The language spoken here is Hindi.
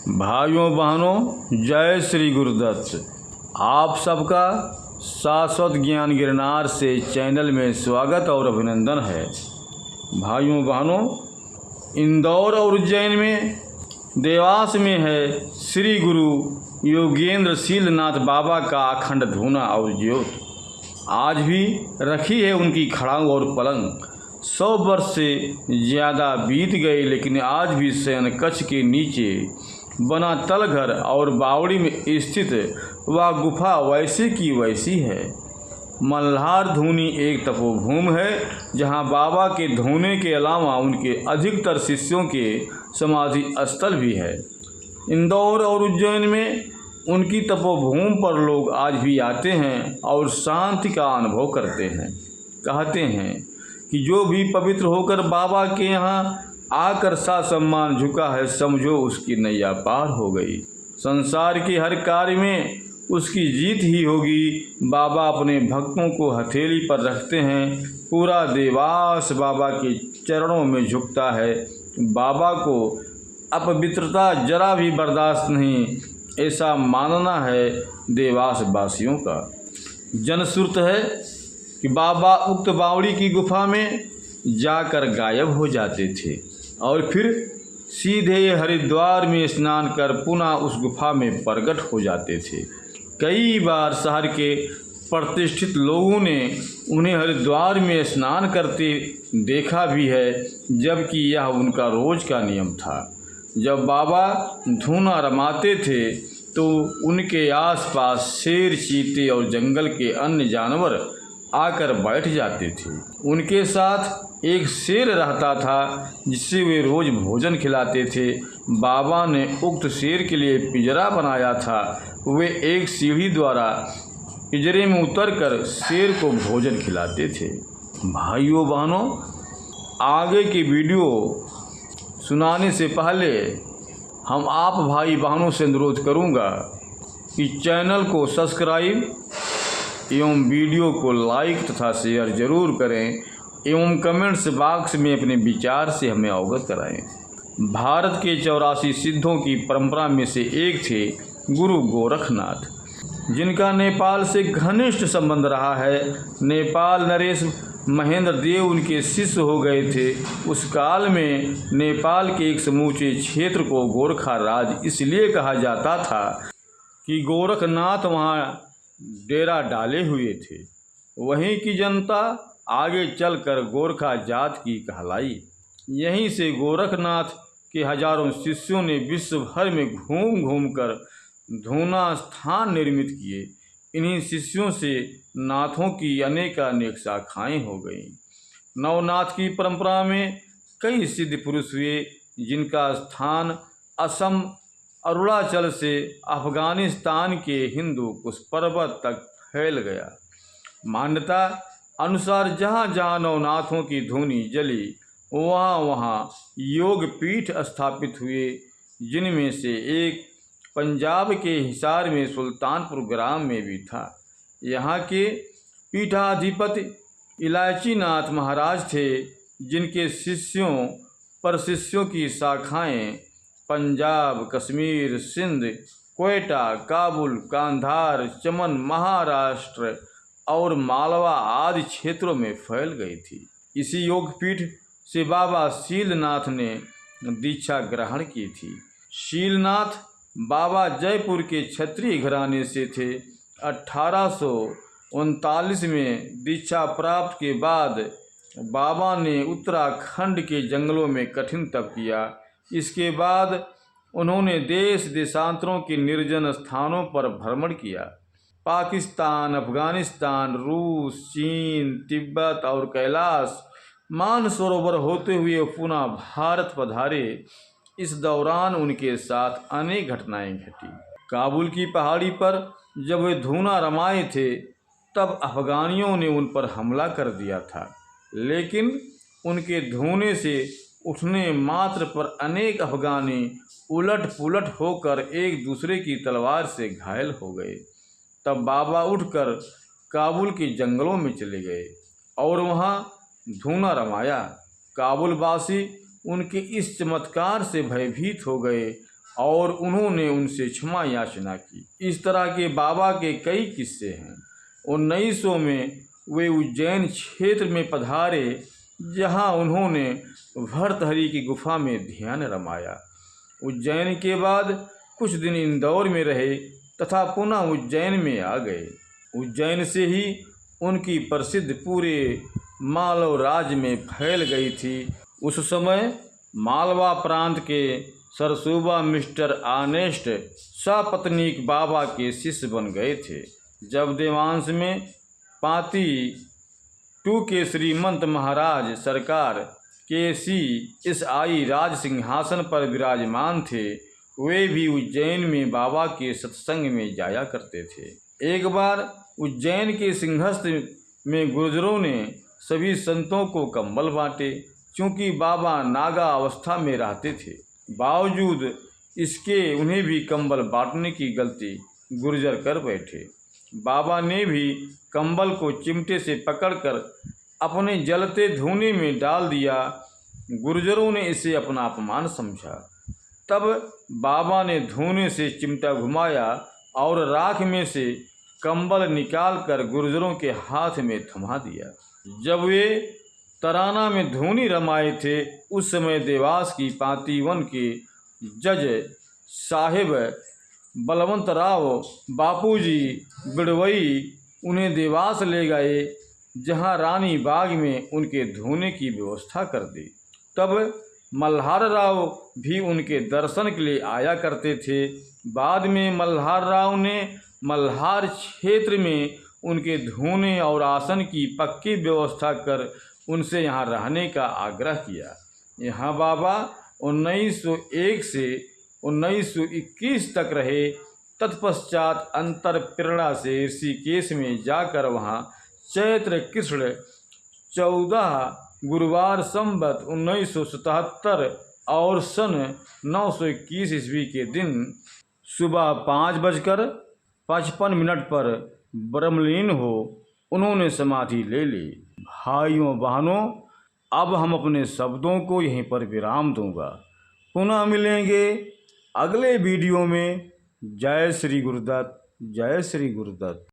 भाइयों बहनों, जय श्री गुरुदत्त। आप सबका शाश्वत ज्ञान गिरनार से चैनल में स्वागत और अभिनंदन है। भाइयों बहनों, इंदौर और उज्जैन में देवास में है श्री गुरु योगेंद्र शीलनाथ बाबा का अखंड धूना और ज्योत। आज भी रखी है उनकी खड़ाऊ और पलंग। 100 वर्ष से ज़्यादा बीत गए, लेकिन आज भी शयन कक्ष के नीचे बना तलघर और बावड़ी में स्थित वह गुफा वैसे की वैसी है। मल्हार धूनी एक तपोभूमि है, जहां बाबा के धूने के अलावा उनके अधिकतर शिष्यों के समाधि स्थल भी है। इंदौर और उज्जैन में उनकी तपोभूमि पर लोग आज भी आते हैं और शांति का अनुभव करते हैं। कहते हैं कि जो भी पवित्र होकर बाबा के यहाँ आकर सा सम्मान झुका है, समझो उसकी नैया पार हो गई। संसार के हर कार्य में उसकी जीत ही होगी। बाबा अपने भक्तों को हथेली पर रखते हैं। पूरा देवास बाबा के चरणों में झुकता है। बाबा को अपवित्रता जरा भी बर्दाश्त नहीं, ऐसा मानना है देवास वासियों का। जनश्रुत है कि बाबा उक्त बावड़ी की गुफा में जाकर गायब हो जाते थे और फिर सीधे हरिद्वार में स्नान कर पुनः उस गुफा में प्रकट हो जाते थे। कई बार शहर के प्रतिष्ठित लोगों ने उन्हें हरिद्वार में स्नान करते देखा भी है, जबकि यह उनका रोज का नियम था। जब बाबा धूना रमाते थे तो उनके आसपास शेर, चीते और जंगल के अन्य जानवर आकर बैठ जाते थे। उनके साथ एक शेर रहता था जिससे वे रोज भोजन खिलाते थे। बाबा ने उक्त शेर के लिए पिंजरा बनाया था। वे एक सीढ़ी द्वारा पिंजरे में उतरकर शेर को भोजन खिलाते थे। भाइयों बहनों, आगे की वीडियो सुनाने से पहले हम आप भाई बहनों से अनुरोध करूंगा कि चैनल को सब्सक्राइब एवं वीडियो को लाइक तथा शेयर जरूर करें एवं कमेंट्स बॉक्स में अपने विचार से हमें अवगत कराएं। भारत के 84 सिद्धों की परंपरा में से एक थे गुरु गोरखनाथ, जिनका नेपाल से घनिष्ठ संबंध रहा है। नेपाल नरेश महेंद्र देव उनके शिष्य हो गए थे। उस काल में नेपाल के एक समूचे क्षेत्र को गोरखा राज इसलिए कहा जाता था कि गोरखनाथ वहाँ डेरा डाले हुए थे। वहीं की जनता आगे चलकर गोरखा जात की कहलाई। यहीं से गोरखनाथ के हजारों शिष्यों ने विश्व भर में घूम घूम कर धूना स्थान निर्मित किए। इन्हीं शिष्यों से नाथों की अनेकानेक शाखाएं हो गईं। नवनाथ की परंपरा में कई सिद्ध पुरुष हुए, जिनका स्थान असम, अरुणाचल से अफगानिस्तान के हिंदू कुश पर्वत तक फैल गया। मान्यता अनुसार जहाँ जहाँ नवनाथों की धूनी जली, वहाँ वहाँ योग पीठ स्थापित हुए, जिनमें से एक पंजाब के हिसार में सुल्तानपुर ग्राम में भी था। यहाँ के पीठाधिपति इलायची नाथ महाराज थे, जिनके शिष्यों पर शिष्यों की शाखाएं पंजाब, कश्मीर, सिंध, क्वेटा, काबुल, कांधार, चमन, महाराष्ट्र और मालवा आदि क्षेत्रों में फैल गई थी। इसी योगपीठ से बाबा शीलनाथ ने दीक्षा ग्रहण की थी। शीलनाथ बाबा जयपुर के क्षत्रिय घराने से थे। 1839 में दीक्षा प्राप्त के बाद बाबा ने उत्तराखंड के जंगलों में कठिन तप किया। इसके बाद उन्होंने देश देशांतरों के निर्जन स्थानों पर भ्रमण किया। पाकिस्तान, अफगानिस्तान, रूस, चीन, तिब्बत और कैलाश मानसरोवर होते हुए पुनः भारत पधारे। इस दौरान उनके साथ अनेक घटनाएं घटी। काबुल की पहाड़ी पर जब वे धूना रमाए थे, तब अफगानियों ने उन पर हमला कर दिया था, लेकिन उनके धूने से उठने मात्र पर अनेक अफगानी उलट पुलट होकर एक दूसरे की तलवार से घायल हो गए। तब बाबा उठकर काबुल के जंगलों में चले गए और वहाँ धूना रमाया। काबुल वासी उनके इस चमत्कार से भयभीत हो गए और उन्होंने उनसे क्षमा याचना की। इस तरह के बाबा के कई किस्से हैं। 1900 में वे उज्जैन क्षेत्र में पधारे, जहां उन्होंने भर्तहरि की गुफा में ध्यान रमाया। उज्जैन के बाद कुछ दिन इंदौर में रहे तथा पुनः उज्जैन में आ गए। उज्जैन से ही उनकी प्रसिद्धि पूरे मालव राज्य में फैल गई थी। उस समय मालवा प्रांत के सरसोबा मिस्टर आनेस्ट सपत्नीक बाबा के शिष्य बन गए थे। जब देवांश में पाती टू के श्रीमंत महाराज सरकार KCSI राज सिंहासन पर विराजमान थे, वे भी उज्जैन में बाबा के सत्संग में जाया करते थे। एक बार उज्जैन के सिंहस्थ में गुर्जरों ने सभी संतों को कंबल बांटे। चूँकि बाबा नागा अवस्था में रहते थे, बावजूद इसके उन्हें भी कंबल बांटने की गलती गुर्जर कर बैठे। बाबा ने भी कंबल को चिमटे से पकड़कर अपने जलते धुएं में डाल दिया। गुर्जरों ने इसे अपना अपमान समझा। तब बाबा ने धुएं से चिमटा घुमाया और राख में से कंबल निकालकर गुर्जरों के हाथ में थमा दिया। जब वे तराना में धुनी रमाए थे, उस समय देवास की पातीवन के जज साहिब बलवंतराव बापूजी बिड़वई उन्हें देवास ले गए, जहां रानी बाग में उनके धोने की व्यवस्था कर दी। तब मल्हार राव भी उनके दर्शन के लिए आया करते थे। बाद में मल्हार राव ने मल्हार क्षेत्र में उनके धोने और आसन की पक्की व्यवस्था कर उनसे यहाँ रहने का आग्रह किया। यहाँ बाबा 1901 से 1921 तक रहे। तत्पश्चात अंतर प्रेरणा से ऋषिकेश में जाकर वहाँ चैत्र कृष्ण 14 गुरुवार संवत 1977 और सन 921 ईस्वी के दिन सुबह 5:55 पर ब्रह्मलीन हो उन्होंने समाधि ले ली। भाइयों बहनों, अब हम अपने शब्दों को यहीं पर विराम दूंगा। पुनः मिलेंगे अगले वीडियो में। जय श्री गुरुदत्त, जय श्री गुरुदत्त।